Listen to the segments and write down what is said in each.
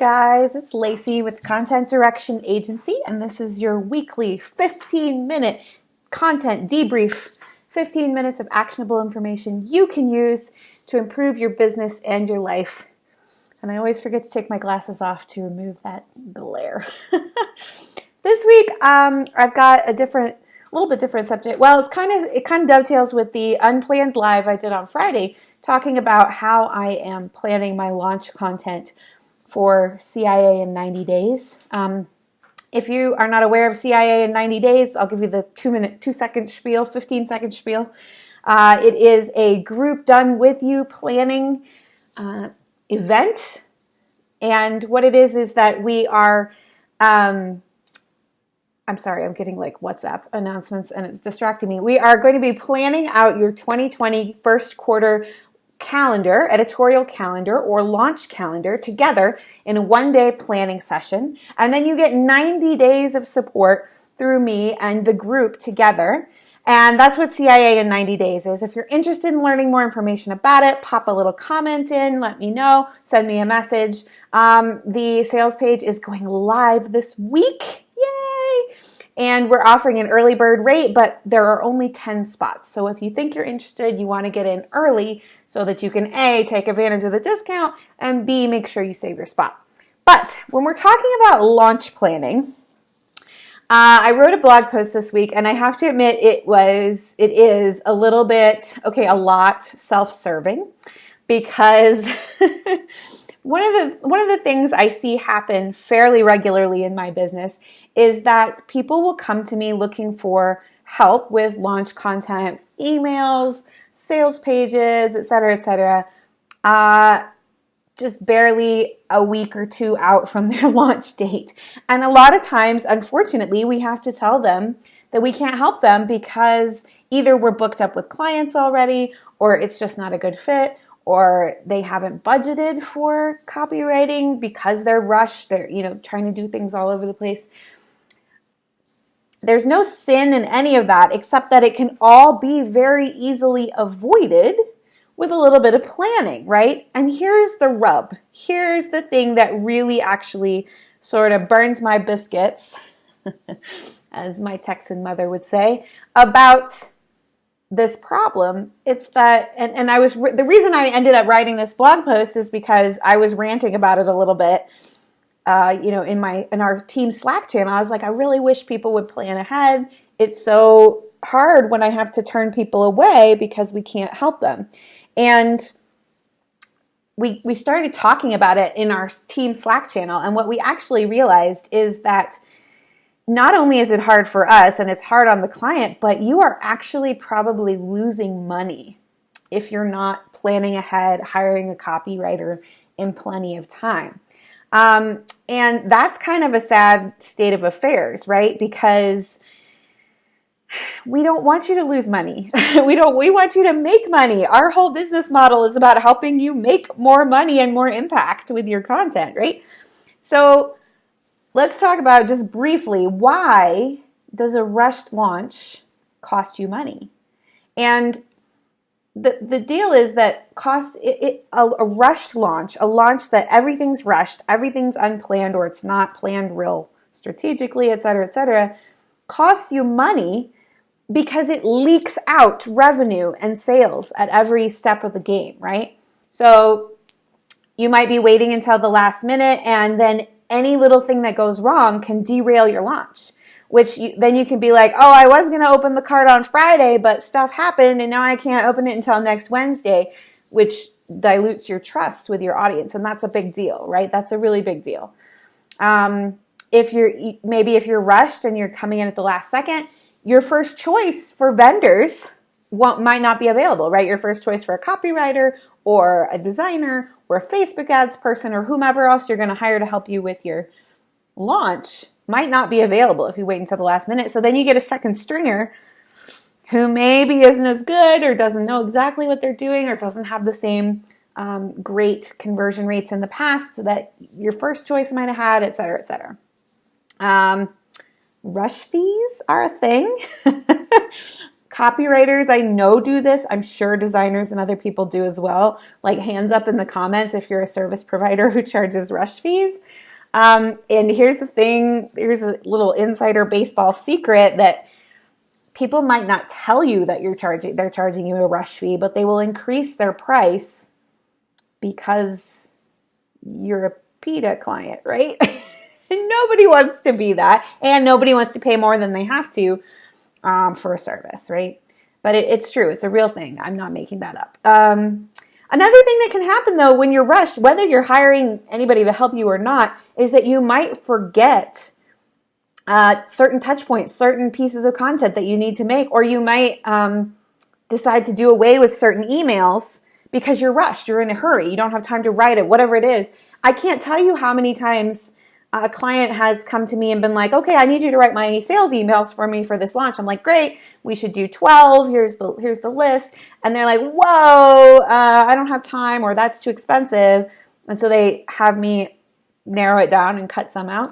guys, it's Lacey with Content Direction Agency, and this is your weekly 15-minute content debrief. 15 minutes of actionable information you can use to improve your business and your life. And I always forget to take my glasses off to remove that glare. This week, I've got a little bit different subject. Well, it kind of dovetails with the unplanned live I did on Friday, talking about how I am planning my launch content for CIA in 90 days. If you are not aware of CIA in 90 days, I'll give you the 2-second spiel, 15-second spiel. It is a group done with you planning event. And what it is that we are, I'm sorry, I'm getting like WhatsApp announcements and it's distracting me. We are going to be planning out your 2020 first quarter calendar, editorial calendar, or launch calendar together in a one-day planning session. And then you get 90 days of support through me and the group together. And that's what CIA in 90 days is. If you're interested in learning more information about it, pop a little comment in, let me know, send me a message. The sales page is going live this week. Yay! And we're offering an early bird rate, but there are only 10 spots. So if you think you're interested, you want to get in early so that you can A, take advantage of the discount, and B, make sure you save your spot. But when we're talking about launch planning, I wrote a blog post this week, and I have to admit it is a little bit, a lot self-serving, because one of the things I see happen fairly regularly in my business is that people will come to me looking for help with launch content, emails, sales pages, et cetera, just barely a week or two out from their launch date. And a lot of times, unfortunately, we have to tell them that we can't help them because either we're booked up with clients already, or it's just not a good fit, or they haven't budgeted for copywriting because they're rushed. They're, trying to do things all over the place. There's no sin in any of that, except that it can all be very easily avoided with a little bit of planning, right? And here's the rub. Here's the thing that really actually sort of burns my biscuits, as my Texan mother would say, about this problem. It's that, and the reason I ended up writing this blog post is because I was ranting about it a little bit, in our team Slack channel. I was like, I really wish people would plan ahead. It's so hard when I have to turn people away because we can't help them. And we started talking about it in our team Slack channel. And what we actually realized is that not only is it hard for us and it's hard on the client, but you are actually probably losing money if you're not planning ahead, hiring a copywriter in plenty of time. And that's kind of a sad state of affairs, right? Because we don't want you to lose money. We want you to make money. Our whole business model is about helping you make more money and more impact with your content, right? So let's talk about just briefly, why does a rushed launch cost you money? And the deal is that a rushed launch, a launch that everything's rushed, everything's unplanned, or it's not planned real strategically, et cetera, costs you money because it leaks out revenue and sales at every step of the game, right? So you might be waiting until the last minute, and then any little thing that goes wrong can derail your launch, then you can be like, oh, I was going to open the cart on Friday, but stuff happened and now I can't open it until next Wednesday, which dilutes your trust with your audience. And that's a big deal, right? That's a really big deal. If you're rushed and you're coming in at the last second, your first choice for vendors might not be available, right? Your first choice for a copywriter or a designer or a Facebook ads person or whomever else you're going to hire to help you with your launch might not be available if you wait until the last minute. So then you get a second stringer who maybe isn't as good or doesn't know exactly what they're doing or doesn't have the same great conversion rates in the past that your first choice might have had, et cetera, et cetera. Rush fees are a thing. Copywriters, I know, do this. I'm sure designers and other people do as well. Like, hands up in the comments if you're a service provider who charges rush fees. And here's the thing, here's a little insider baseball secret that people might not tell you that they're charging you a rush fee, but they will increase their price because you're a PETA client, right? And nobody wants to be that, and nobody wants to pay more than they have to for a service, right? But it's true. It's a real thing. I'm not making that up. Another thing that can happen, though, when you're rushed, whether you're hiring anybody to help you or not, is that you might forget certain touch points, certain pieces of content that you need to make, or you might decide to do away with certain emails because you're rushed, you're in a hurry, you don't have time to write it, whatever it is. I can't tell you how many times a client has come to me and been like, okay, I need you to write my sales emails for me for this launch. I'm like, great, we should do 12. Here's the list. And they're like, whoa, I don't have time, or that's too expensive. And so they have me narrow it down and cut some out.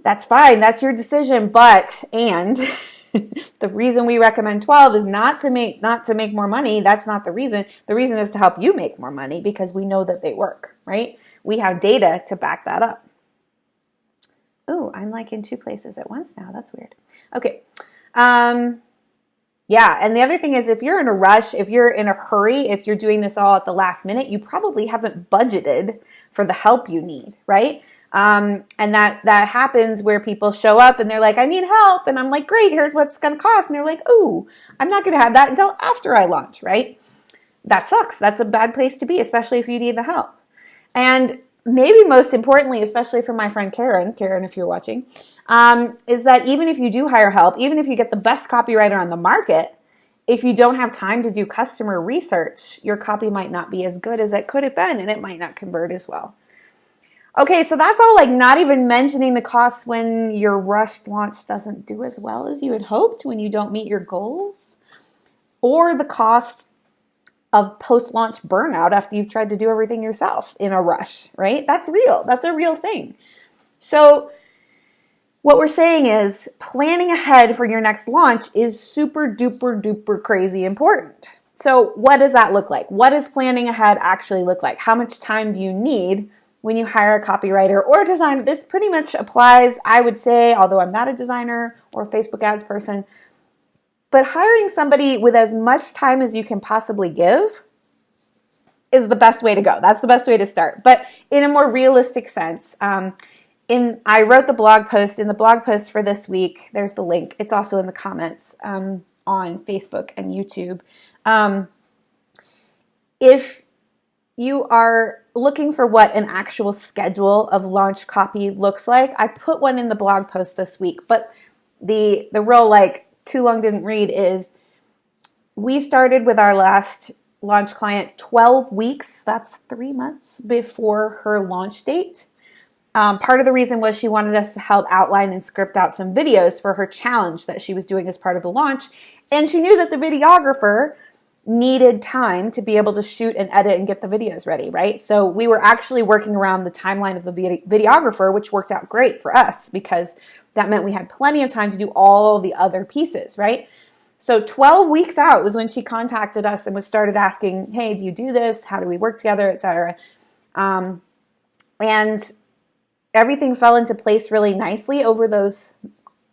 That's fine. That's your decision. But the reason we recommend 12 is not to make more money. That's not the reason. The reason is to help you make more money because we know that they work, right? We have data to back that up. Ooh, I'm like in two places at once now. That's weird. Okay. Yeah. And the other thing is, if you're in a rush, if you're in a hurry, if you're doing this all at the last minute, you probably haven't budgeted for the help you need, right? And that happens where people show up and they're like, I need help. And I'm like, great, here's what's going to cost. And they're like, ooh, I'm not going to have that until after I launch, right? That sucks. That's a bad place to be, especially if you need the help. And maybe most importantly, especially for my friend Karen, if you're watching, is that even if you do hire help, even if you get the best copywriter on the market, if you don't have time to do customer research, your copy might not be as good as it could have been, and it might not convert as well. Okay, so that's all, like, not even mentioning the costs when your rushed launch doesn't do as well as you had hoped, when you don't meet your goals, or the cost of post-launch burnout after you've tried to do everything yourself in a rush, right? That's real. That's a real thing. So what we're saying is planning ahead for your next launch is super duper duper crazy important. So what does that look like? What does planning ahead actually look like? How much time do you need when you hire a copywriter or a designer? This pretty much applies, I would say, although I'm not a designer or a Facebook ads person, but hiring somebody with as much time as you can possibly give is the best way to go. That's the best way to start. But in a more realistic sense, I wrote the blog post. In the blog post for this week, there's the link. It's also in the comments on Facebook and YouTube. If you are looking for what an actual schedule of launch copy looks like, I put one in the blog post this week. But the real, like, too long didn't read is we started with our last launch client 12 weeks, that's 3 months before her launch date. Part of the reason was she wanted us to help outline and script out some videos for her challenge that she was doing as part of the launch. And she knew that the videographer needed time to be able to shoot and edit and get the videos ready, right? So we were actually working around the timeline of the videographer, which worked out great for us because that meant we had plenty of time to do all the other pieces, right? So 12 weeks out was when she contacted us and started asking, hey, do you do this? How do we work together, et cetera? And everything fell into place really nicely over those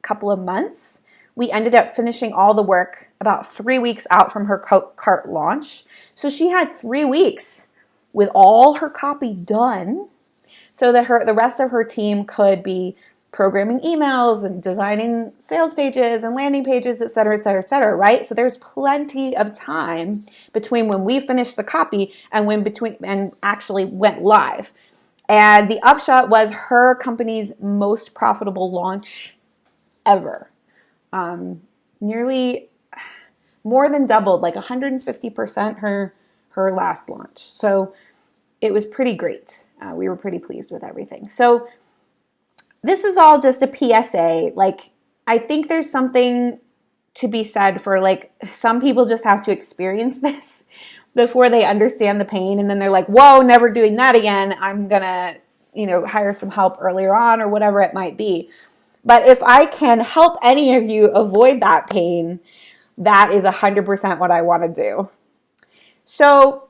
couple of months. We ended up finishing all the work about 3 weeks out from her cart launch. So she had 3 weeks with all her copy done so that the rest of her team could be programming emails and designing sales pages and landing pages, et cetera, et cetera, et cetera, right? So there's plenty of time between when we finished the copy and actually went live. And the upshot was her company's most profitable launch ever. Nearly more than doubled, like 150% her last launch. So it was pretty great. We were pretty pleased with everything. So this is all just a PSA. Like, I think there's something to be said for, like, some people just have to experience this before they understand the pain. And then they're like, whoa, never doing that again. I'm going to, hire some help earlier on or whatever it might be. But if I can help any of you avoid that pain, that is 100% what I want to do. So,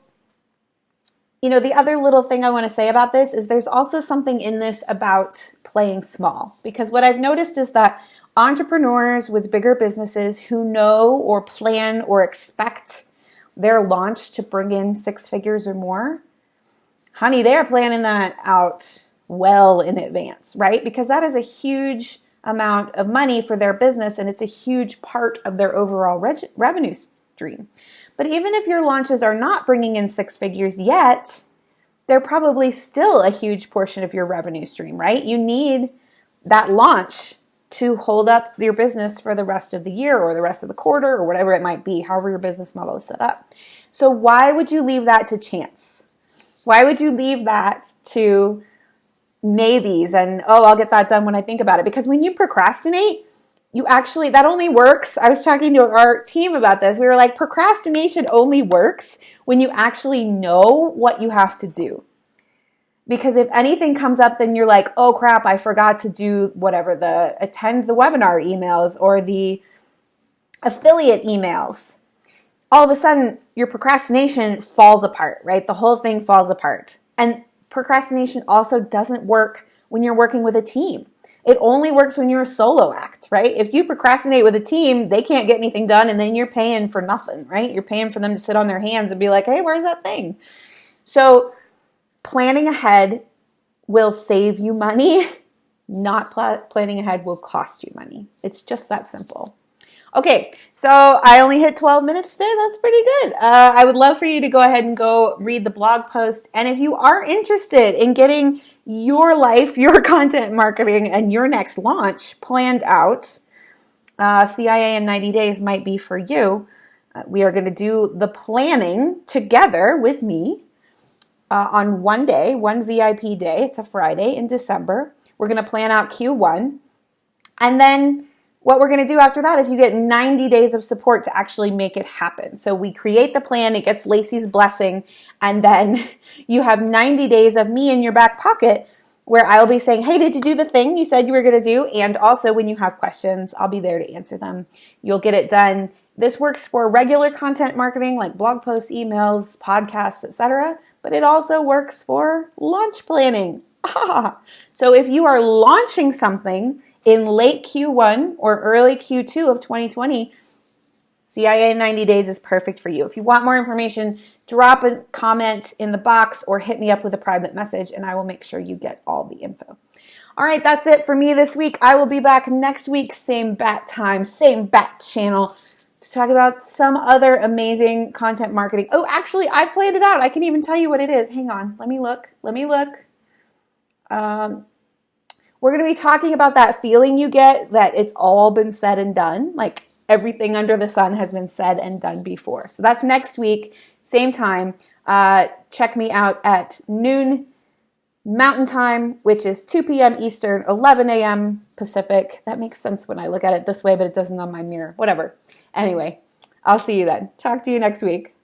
the other little thing I want to say about this is there's also something in this about playing small, because what I've noticed is that entrepreneurs with bigger businesses who know or plan or expect their launch to bring in 6 figures or more, honey, they are planning that out well in advance, right? Because that is a huge amount of money for their business, and it's a huge part of their overall revenue stream. But even if your launches are not bringing in 6 figures yet, they're probably still a huge portion of your revenue stream, right? You need that launch to hold up your business for the rest of the year or the rest of the quarter or whatever it might be, however your business model is set up. So why would you leave that to chance? Why would you leave that to maybes and, oh, I'll get that done when I think about it? Because when you procrastinate, that only works. I was talking to our team about this. We were like, procrastination only works when you actually know what you have to do. Because if anything comes up, then you're like, oh crap, I forgot to do whatever, attend the webinar emails or the affiliate emails. All of a sudden, your procrastination falls apart, right? The whole thing falls apart. And procrastination also doesn't work when you're working with a team. It only works when you're a solo act, right? If you procrastinate with a team, they can't get anything done, and then you're paying for nothing, right? You're paying for them to sit on their hands and be like, hey, where's that thing? So planning ahead will save you money. Not planning ahead will cost you money. It's just that simple. Okay, so I only hit 12 minutes today. That's pretty good. I would love for you to go ahead and go read the blog post. And if you are interested in getting your life, your content marketing, and your next launch planned out, CIA in 90 days might be for you. We are going to do the planning together with me on one day, one VIP day. It's a Friday in December. We're going to plan out Q1. And then what we're going to do after that is you get 90 days of support to actually make it happen. So we create the plan, it gets Lacey's blessing, and then you have 90 days of me in your back pocket where I'll be saying, hey, did you do the thing you said you were going to do? And also when you have questions, I'll be there to answer them. You'll get it done. This works for regular content marketing like blog posts, emails, podcasts, etc., but it also works for launch planning. So if you are launching something in late Q1 or early Q2 of 2020, CIA in 90 days is perfect for you. If you want more information, drop a comment in the box or hit me up with a private message and I will make sure you get all the info. All right, that's it for me this week. I will be back next week, same bat time, same bat channel, to talk about some other amazing content marketing. Oh, actually, I planned it out. I can even tell you what it is. Hang on. Let me look. We're going to be talking about that feeling you get that it's all been said and done, like everything under the sun has been said and done before. So that's next week, same time. Check me out at noon Mountain Time, which is 2 p.m. Eastern, 11 a.m. Pacific. That makes sense when I look at it this way, but it doesn't on my mirror. Whatever. Anyway, I'll see you then. Talk to you next week.